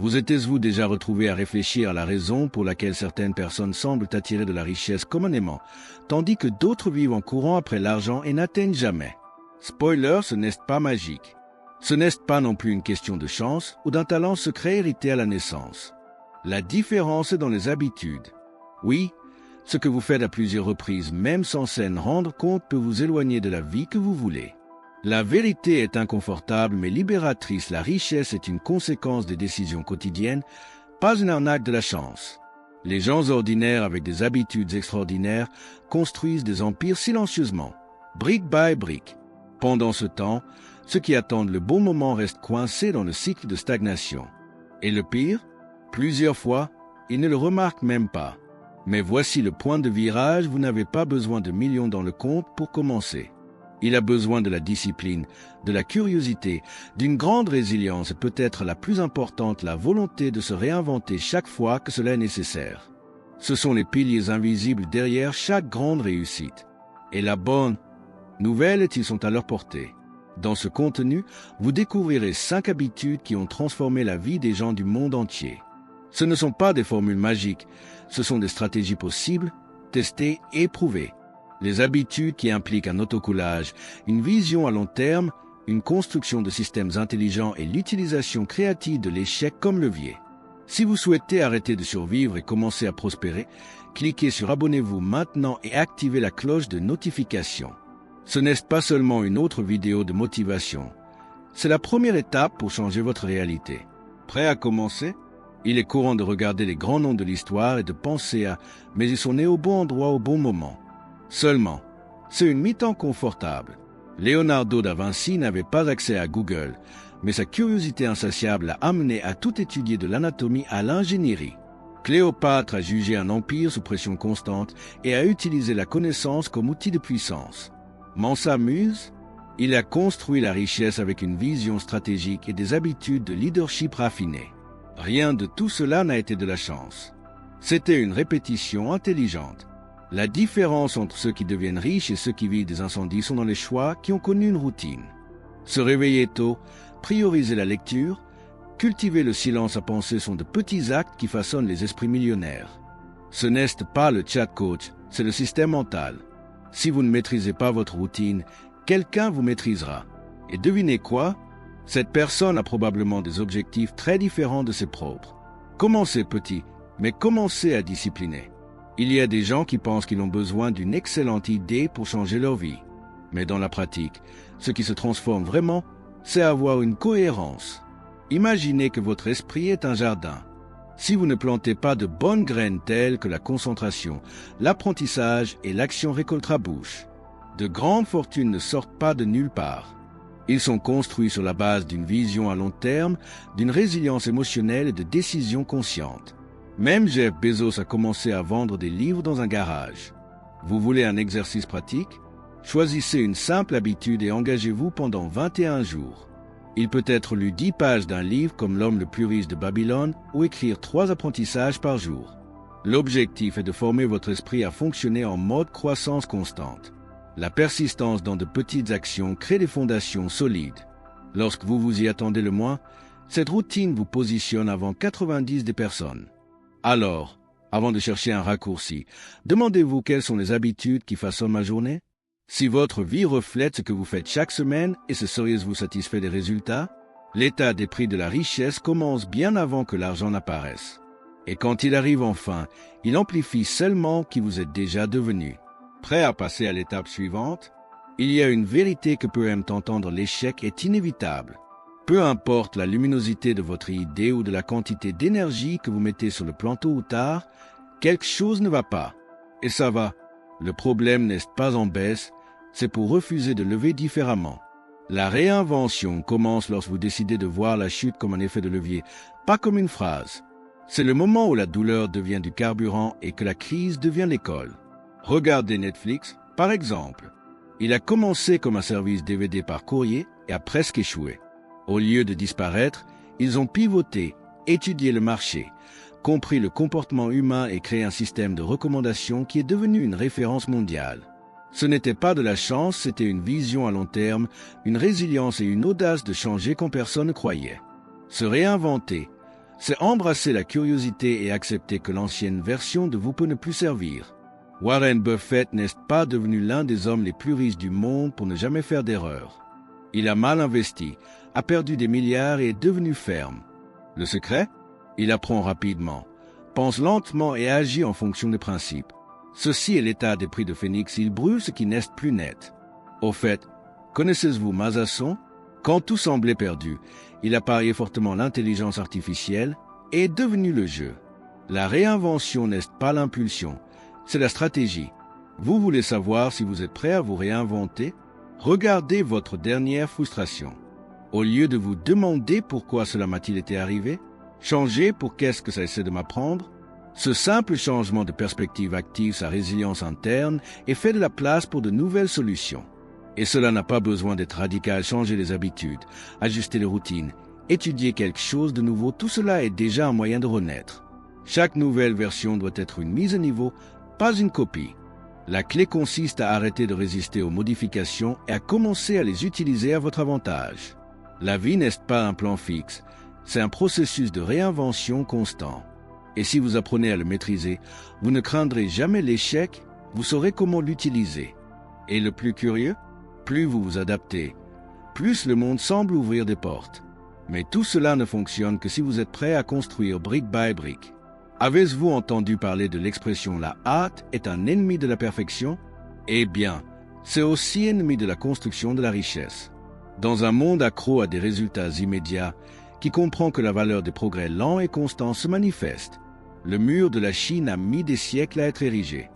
Vous êtes-vous déjà retrouvé à réfléchir à la raison pour laquelle certaines personnes semblent attirées de la richesse communément, tandis que d'autres vivent en courant après l'argent et n'atteignent jamais? Spoiler, ce n'est pas magique. Ce n'est pas non plus une question de chance ou d'un talent secret hérité à la naissance. La différence est dans les habitudes. Oui, ce que vous faites à plusieurs reprises, même sans s'en rendre compte, peut vous éloigner de la vie que vous voulez. La vérité est inconfortable mais libératrice. La richesse est une conséquence des décisions quotidiennes, pas une arnaque de la chance. Les gens ordinaires avec des habitudes extraordinaires construisent des empires silencieusement, brique by brique. Pendant ce temps, ceux qui attendent le bon moment restent coincés dans le cycle de stagnation. Et le pire, plusieurs fois, ils ne le remarquent même pas. Mais voici le point de virage, vous n'avez pas besoin de millions dans le compte pour commencer. Il a besoin de la discipline, de la curiosité, d'une grande résilience et peut-être la plus importante, la volonté de se réinventer chaque fois que cela est nécessaire. Ce sont les piliers invisibles derrière chaque grande réussite. Et la bonne nouvelle est qu'ils sont à leur portée. Dans ce contenu, vous découvrirez 5 habitudes qui ont transformé la vie des gens du monde entier. Ce ne sont pas des formules magiques, ce sont des stratégies possibles, testées et prouvées. Les habitudes qui impliquent un autocollage, une vision à long terme, une construction de systèmes intelligents et l'utilisation créative de l'échec comme levier. Si vous souhaitez arrêter de survivre et commencer à prospérer, cliquez sur abonnez-vous maintenant et activez la cloche de notification. Ce n'est pas seulement une autre vidéo de motivation. C'est la première étape pour changer votre réalité. Prêt à commencer? Il est courant de regarder les grands noms de l'histoire et de penser à « mais ils sont nés au bon endroit au bon moment ». Seulement, c'est une mi-temps confortable. Leonardo da Vinci n'avait pas accès à Google, mais sa curiosité insatiable l'a amené à tout étudier de l'anatomie à l'ingénierie. Cléopâtre a jugé un empire sous pression constante et a utilisé la connaissance comme outil de puissance. Mansa Muse, il a construit la richesse avec une vision stratégique et des habitudes de leadership raffinées. Rien de tout cela n'a été de la chance. C'était une répétition intelligente. La différence entre ceux qui deviennent riches et ceux qui vivent des incendies sont dans les choix qui ont connu une routine. Se réveiller tôt, prioriser la lecture, cultiver le silence à penser sont de petits actes qui façonnent les esprits millionnaires. Ce n'est pas le chat coach, c'est le système mental. Si vous ne maîtrisez pas votre routine, quelqu'un vous maîtrisera. Et devinez quoi? Cette personne a probablement des objectifs très différents de ses propres. Commencez petit, mais commencez à discipliner. Il y a des gens qui pensent qu'ils ont besoin d'une excellente idée pour changer leur vie. Mais dans la pratique, ce qui se transforme vraiment, c'est avoir une cohérence. Imaginez que votre esprit est un jardin. Si vous ne plantez pas de bonnes graines telles que la concentration, l'apprentissage et l'action récolte-bouche, de grandes fortunes ne sortent pas de nulle part. Ils sont construits sur la base d'une vision à long terme, d'une résilience émotionnelle et de décisions conscientes. Même Jeff Bezos a commencé à vendre des livres dans un garage. Vous voulez un exercice pratique? Choisissez une simple habitude et engagez-vous pendant 21 jours. Il peut être lu 10 pages d'un livre comme L'homme le plus riche de Babylone ou écrire 3 apprentissages par jour. L'objectif est de former votre esprit à fonctionner en mode croissance constante. La persistance dans de petites actions crée des fondations solides. Lorsque vous vous y attendez le moins, cette routine vous positionne avant 90 des personnes. Alors, avant de chercher un raccourci, demandez-vous quelles sont les habitudes qui façonnent ma journée? Si votre vie reflète ce que vous faites chaque semaine et seriez-vous satisfait des résultats? L'état des prix de la richesse commence bien avant que l'argent n'apparaisse. Et quand il arrive enfin, il amplifie seulement qui vous êtes déjà devenu. Prêt à passer à l'étape suivante? Il y a une vérité que peut même entendre, l'échec est inévitable. Peu importe la luminosité de votre idée ou de la quantité d'énergie que vous mettez sur le plan tôt ou tard, quelque chose ne va pas. Et ça va. Le problème n'est pas en baisse, c'est pour refuser de lever différemment. La réinvention commence lorsque vous décidez de voir la chute comme un effet de levier, pas comme une phrase. C'est le moment où la douleur devient du carburant et que la crise devient l'école. Regardez Netflix, par exemple. Il a commencé comme un service DVD par courrier et a presque échoué. Au lieu de disparaître, ils ont pivoté, étudié le marché, compris le comportement humain et créé un système de recommandation qui est devenu une référence mondiale. Ce n'était pas de la chance, c'était une vision à long terme, une résilience et une audace de changer quand personne ne croyait. Se réinventer, C'est embrasser la curiosité et accepter que l'ancienne version de vous peut ne plus servir. Warren Buffett n'est pas devenu l'un des hommes les plus riches du monde pour ne jamais faire d'erreur. Il a mal investi, a perdu des milliards et est devenu ferme. Le secret? Il apprend rapidement, pense lentement et agit en fonction des principes. Ceci est l'état d'esprit de Phénix, il brûle ce qui n'est plus net. Au fait, connaissez-vous Mazason? Quand tout semblait perdu, il a parié fortement l'intelligence artificielle et est devenu le jeu. La réinvention n'est pas l'impulsion, c'est la stratégie. Vous voulez savoir si vous êtes prêt à vous réinventer? Regardez votre dernière frustration. Au lieu de vous demander pourquoi cela m'a-t-il été arrivé, changez pour qu'est-ce que ça essaie de m'apprendre. Ce simple changement de perspective active sa résilience interne et fait de la place pour de nouvelles solutions. Et cela n'a pas besoin d'être radical, changer les habitudes, ajuster les routines, étudier quelque chose de nouveau, tout cela est déjà un moyen de renaître. Chaque nouvelle version doit être une mise à niveau, pas une copie. La clé consiste à arrêter de résister aux modifications et à commencer à les utiliser à votre avantage. La vie n'est pas un plan fixe, c'est un processus de réinvention constant. Et si vous apprenez à le maîtriser, vous ne craindrez jamais l'échec, vous saurez comment l'utiliser. Et le plus curieux, plus vous vous adaptez, plus le monde semble ouvrir des portes. Mais tout cela ne fonctionne que si vous êtes prêt à construire brique by brique. Avez-vous entendu parler de l'expression « la hâte est un ennemi de la perfection » ? Eh bien, c'est aussi ennemi de la construction de la richesse. Dans un monde accro à des résultats immédiats, qui comprend que la valeur des progrès lents et constants se manifeste, le mur de la Chine a mis des siècles à être érigé.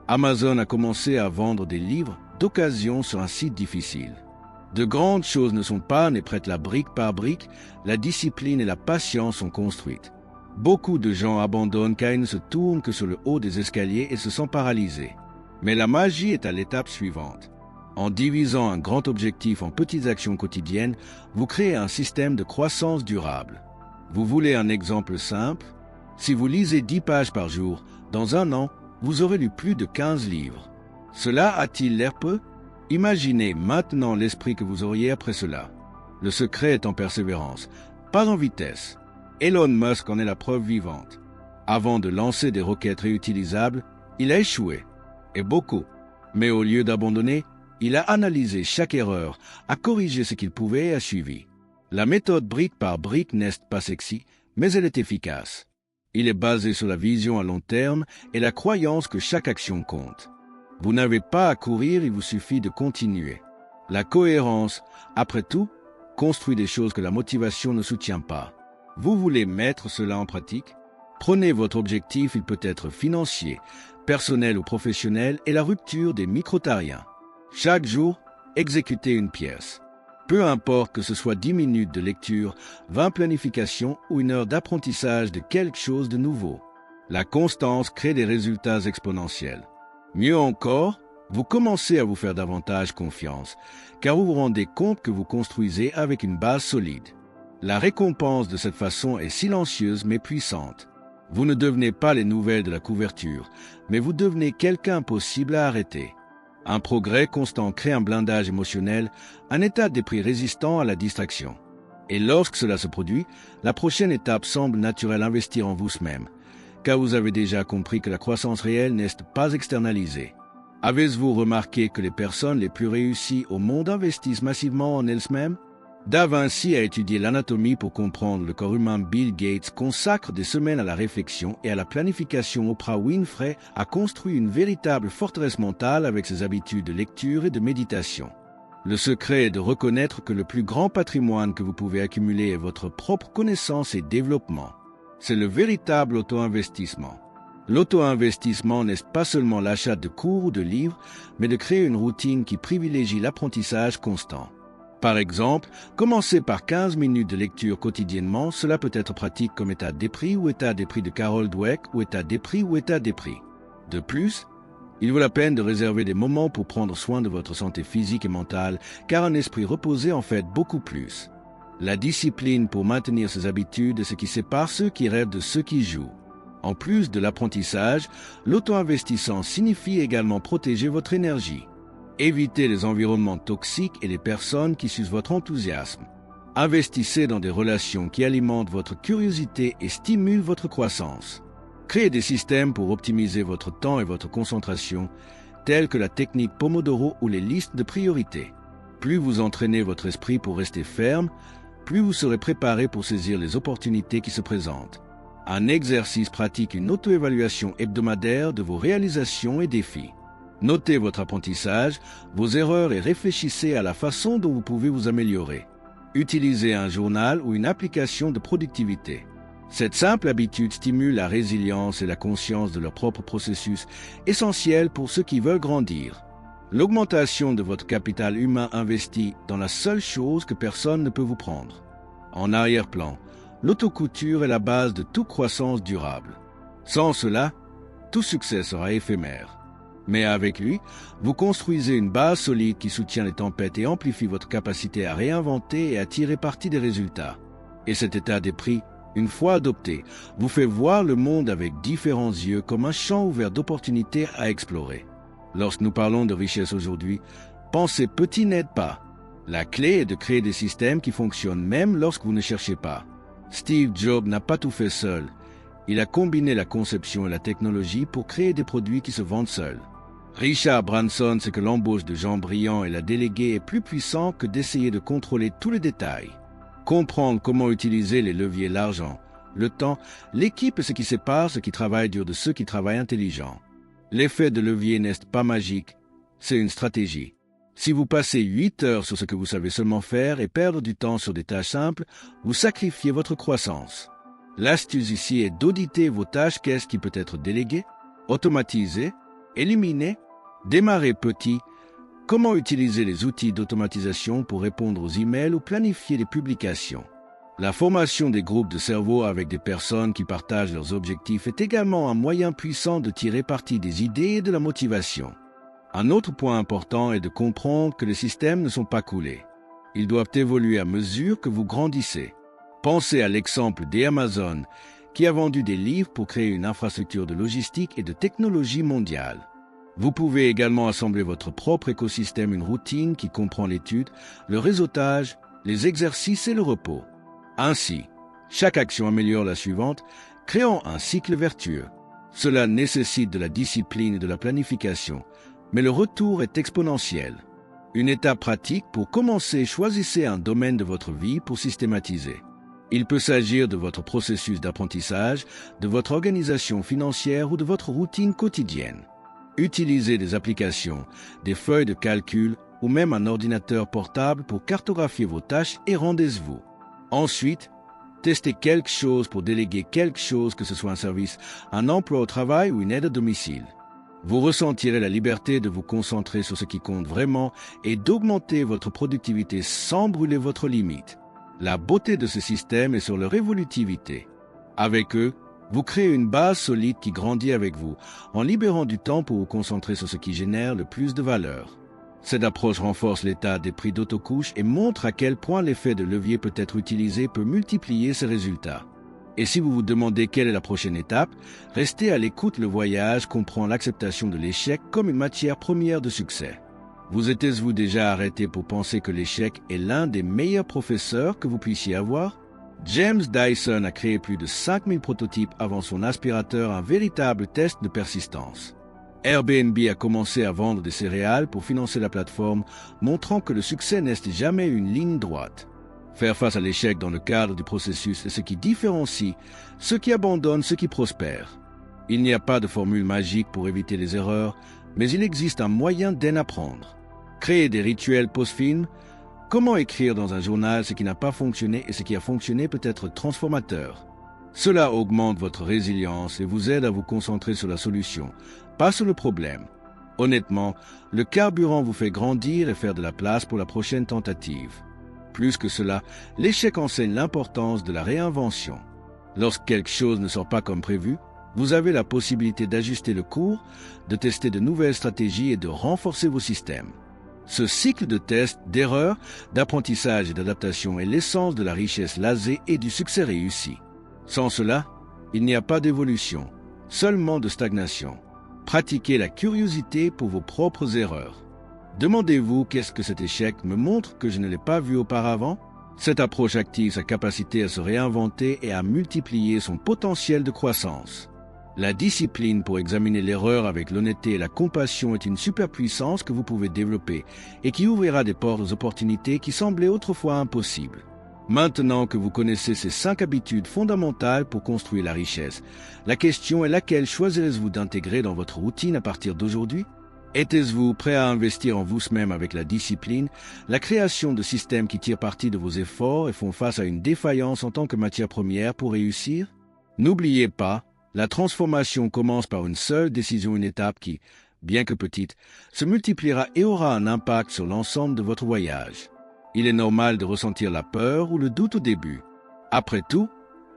Amazon a commencé à vendre des livres d'occasion sur un site difficile. De grandes choses ne sont pas nées prêtes la brique par brique, la discipline et la patience sont construites. Beaucoup de gens abandonnent car ils ne se tournent que sur le haut des escaliers et se sentent paralysés. Mais la magie est à l'étape suivante. En divisant un grand objectif en petites actions quotidiennes, vous créez un système de croissance durable. Vous voulez un exemple simple? Si vous lisez 10 pages par jour, dans un an, vous aurez lu plus de 15 livres. Cela a-t-il l'air peu? Imaginez maintenant l'esprit que vous auriez après cela. Le secret est en persévérance, pas en vitesse. Elon Musk en est la preuve vivante. Avant de lancer des roquettes réutilisables, il a échoué. Et beaucoup. Mais au lieu d'abandonner, il a analysé chaque erreur, a corrigé ce qu'il pouvait et a suivi. La méthode brique par brique n'est pas sexy, mais elle est efficace. Il est basé sur la vision à long terme et la croyance que chaque action compte. Vous n'avez pas à courir, il vous suffit de continuer. La cohérence, après tout, construit des choses que la motivation ne soutient pas. Vous voulez mettre cela en pratique? Prenez votre objectif, il peut être financier, personnel ou professionnel, et la rupture des microtariens. Chaque jour, exécutez une pièce. Peu importe que ce soit 10 minutes de lecture, 20 planifications ou une heure d'apprentissage de quelque chose de nouveau. La constance crée des résultats exponentiels. Mieux encore, vous commencez à vous faire davantage confiance, car vous vous rendez compte que vous construisez avec une base solide. La récompense de cette façon est silencieuse mais puissante. Vous ne devenez pas les nouvelles de la couverture, mais vous devenez quelqu'un possible à arrêter. Un progrès constant crée un blindage émotionnel, un état d'esprit résistant à la distraction. Et lorsque cela se produit, la prochaine étape semble naturelle: investir en vous-même, car vous avez déjà compris que la croissance réelle n'est pas externalisée. Avez-vous remarqué que les personnes les plus réussies au monde investissent massivement en elles-mêmes? Da Vinci a étudié l'anatomie pour comprendre le corps humain. Bill Gates consacre des semaines à la réflexion et à la planification. Oprah Winfrey a construit une véritable forteresse mentale avec ses habitudes de lecture et de méditation. Le secret est de reconnaître que le plus grand patrimoine que vous pouvez accumuler est votre propre connaissance et développement. C'est le véritable auto-investissement. L'auto-investissement n'est pas seulement l'achat de cours ou de livres, mais de créer une routine qui privilégie l'apprentissage constant. Par exemple, commencez par 15 minutes de lecture quotidiennement, cela peut être pratique comme état d'esprit ou état d'esprit de Carol Dweck ou état d'esprit ou état d'esprit. De plus, il vaut la peine de réserver des moments pour prendre soin de votre santé physique et mentale, car un esprit reposé en fait beaucoup plus. La discipline pour maintenir ses habitudes est ce qui sépare ceux qui rêvent de ceux qui jouent. En plus de l'apprentissage, l'auto-investissement signifie également protéger votre énergie. Évitez les environnements toxiques et les personnes qui sucent votre enthousiasme. Investissez dans des relations qui alimentent votre curiosité et stimulent votre croissance. Créez des systèmes pour optimiser votre temps et votre concentration, tels que la technique Pomodoro ou les listes de priorités. Plus vous entraînez votre esprit pour rester ferme, plus vous serez préparé pour saisir les opportunités qui se présentent. Un exercice pratique une auto-évaluation hebdomadaire de vos réalisations et défis. Notez votre apprentissage, vos erreurs et réfléchissez à la façon dont vous pouvez vous améliorer. Utilisez un journal ou une application de productivité. Cette simple habitude stimule la résilience et la conscience de leur propre processus, essentiel pour ceux qui veulent grandir. L'augmentation de votre capital humain investi dans la seule chose que personne ne peut vous prendre. En arrière-plan, l'autocouture est la base de toute croissance durable. Sans cela, tout succès sera éphémère. Mais avec lui, vous construisez une base solide qui soutient les tempêtes et amplifie votre capacité à réinventer et à tirer parti des résultats. Et cet état d'esprit, une fois adopté, vous fait voir le monde avec différents yeux comme un champ ouvert d'opportunités à explorer. Lorsque nous parlons de richesse aujourd'hui, penser petit n'aide pas. La clé est de créer des systèmes qui fonctionnent même lorsque vous ne cherchez pas. Steve Jobs n'a pas tout fait seul. Il a combiné la conception et la technologie pour créer des produits qui se vendent seuls. Richard Branson sait que l'embauche de gens brillants et la déléguée est plus puissant que d'essayer de contrôler tous les détails. Comprendre comment utiliser les leviers l'argent, le temps, l'équipe est ce qui sépare ceux qui travaillent dur de ceux qui travaillent intelligent. L'effet de levier n'est pas magique, c'est une stratégie. Si vous passez 8 heures sur ce que vous savez seulement faire et perdre du temps sur des tâches simples, vous sacrifiez votre croissance. L'astuce ici est d'auditer vos tâches, qu'est-ce qui peut être délégué, automatisé, éliminé, démarrer petit, comment utiliser les outils d'automatisation pour répondre aux emails ou planifier les publications. La formation des groupes de cerveau avec des personnes qui partagent leurs objectifs est également un moyen puissant de tirer parti des idées et de la motivation. Un autre point important est de comprendre que les systèmes ne sont pas coulés. Ils doivent évoluer à mesure que vous grandissez. Pensez à l'exemple d'Amazon, qui a vendu des livres pour créer une infrastructure de logistique et de technologie mondiale. Vous pouvez également assembler votre propre écosystème, une routine qui comprend l'étude, le réseautage, les exercices et le repos. Ainsi, chaque action améliore la suivante, créant un cycle vertueux. Cela nécessite de la discipline et de la planification, mais le retour est exponentiel. Une étape pratique pour commencer, choisissez un domaine de votre vie pour systématiser. Il peut s'agir de votre processus d'apprentissage, de votre organisation financière ou de votre routine quotidienne. Utilisez des applications, des feuilles de calcul ou même un ordinateur portable pour cartographier vos tâches et rendez-vous. Ensuite, testez quelque chose pour déléguer quelque chose, que ce soit un service, un emploi au travail ou une aide à domicile. Vous ressentirez la liberté de vous concentrer sur ce qui compte vraiment et d'augmenter votre productivité sans brûler votre limite. La beauté de ce système est sur leur évolutivité. Avec eux, vous créez une base solide qui grandit avec vous, en libérant du temps pour vous concentrer sur ce qui génère le plus de valeur. Cette approche renforce l'état d'esprit d'autocouche et montre à quel point l'effet de levier peut être utilisé pour multiplier ses résultats. Et si vous vous demandez quelle est la prochaine étape, restez à l'écoute. Le voyage comprend l'acceptation de l'échec comme une matière première de succès. Vous êtes-vous déjà arrêté pour penser que l'échec est l'un des meilleurs professeurs que vous puissiez avoir? James Dyson a créé plus de 5000 prototypes avant son aspirateur, un véritable test de persistance. Airbnb a commencé à vendre des céréales pour financer la plateforme, montrant que le succès n'est jamais une ligne droite. Faire face à l'échec dans le cadre du processus est ce qui différencie ceux qui abandonnent, ceux qui prospèrent. Il n'y a pas de formule magique pour éviter les erreurs, mais il existe un moyen d'en apprendre. Créer des rituels post-film. Comment écrire dans un journal ce qui n'a pas fonctionné et ce qui a fonctionné peut être transformateur. Cela augmente votre résilience et vous aide à vous concentrer sur la solution, pas sur le problème. Honnêtement, le carburant vous fait grandir et faire de la place pour la prochaine tentative. Plus que cela, l'échec enseigne l'importance de la réinvention. Lorsque quelque chose ne sort pas comme prévu, vous avez la possibilité d'ajuster le cours, de tester de nouvelles stratégies et de renforcer vos systèmes. Ce cycle de tests, d'erreurs, d'apprentissage et d'adaptation est l'essence de la richesse lasée et du succès réussi. Sans cela, il n'y a pas d'évolution, seulement de stagnation. Pratiquez la curiosité pour vos propres erreurs. Demandez-vous, qu'est-ce que cet échec me montre que je ne l'ai pas vu auparavant? Cette approche active sa capacité à se réinventer et à multiplier son potentiel de croissance. La discipline pour examiner l'erreur avec l'honnêteté et la compassion est une superpuissance que vous pouvez développer et qui ouvrira des portes aux opportunités qui semblaient autrefois impossibles. Maintenant que vous connaissez ces 5 habitudes fondamentales pour construire la richesse, la question est laquelle choisirez-vous d'intégrer dans votre routine à partir d'aujourd'hui? Êtes-vous prêt à investir en vous-même avec la discipline, la création de systèmes qui tirent parti de vos efforts et font face à une défaillance en tant que matière première pour réussir? N'oubliez pas, la transformation commence par une seule décision, une étape qui, bien que petite, se multipliera et aura un impact sur l'ensemble de votre voyage. Il est normal de ressentir la peur ou le doute au début. Après tout,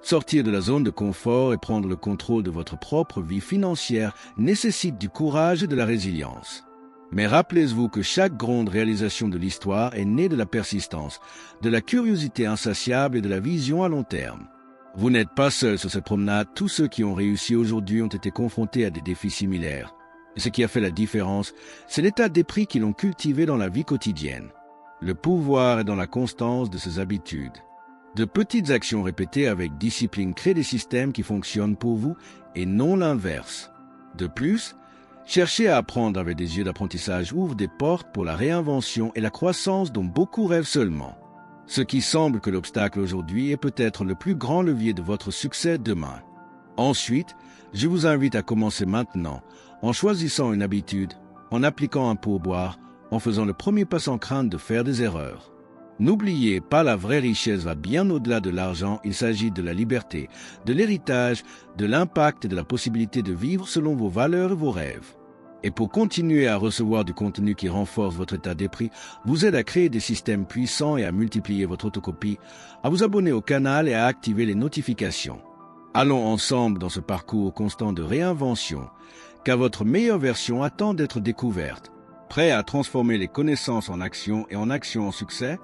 sortir de la zone de confort et prendre le contrôle de votre propre vie financière nécessite du courage et de la résilience. Mais rappelez-vous que chaque grande réalisation de l'histoire est née de la persistance, de la curiosité insatiable et de la vision à long terme. Vous n'êtes pas seul sur cette promenade, tous ceux qui ont réussi aujourd'hui ont été confrontés à des défis similaires. Et ce qui a fait la différence, c'est l'état d'esprit qu'ils ont cultivé dans la vie quotidienne. Le pouvoir est dans la constance de ces habitudes. De petites actions répétées avec discipline créent des systèmes qui fonctionnent pour vous et non l'inverse. De plus, chercher à apprendre avec des yeux d'apprentissage ouvre des portes pour la réinvention et la croissance dont beaucoup rêvent seulement. Ce qui semble que l'obstacle aujourd'hui est peut-être le plus grand levier de votre succès demain. Ensuite, je vous invite à commencer maintenant, en choisissant une habitude, en appliquant un pourboire, en faisant le premier pas sans crainte de faire des erreurs. N'oubliez pas, la vraie richesse va bien au-delà de l'argent, il s'agit de la liberté, de l'héritage, de l'impact et de la possibilité de vivre selon vos valeurs et vos rêves. Et pour continuer à recevoir du contenu qui renforce votre état d'esprit, vous aide à créer des systèmes puissants et à multiplier votre autocopie, à vous abonner au canal et à activer les notifications. Allons ensemble dans ce parcours constant de réinvention, car votre meilleure version attend d'être découverte. Prêt à transformer les connaissances en action et en action en succès?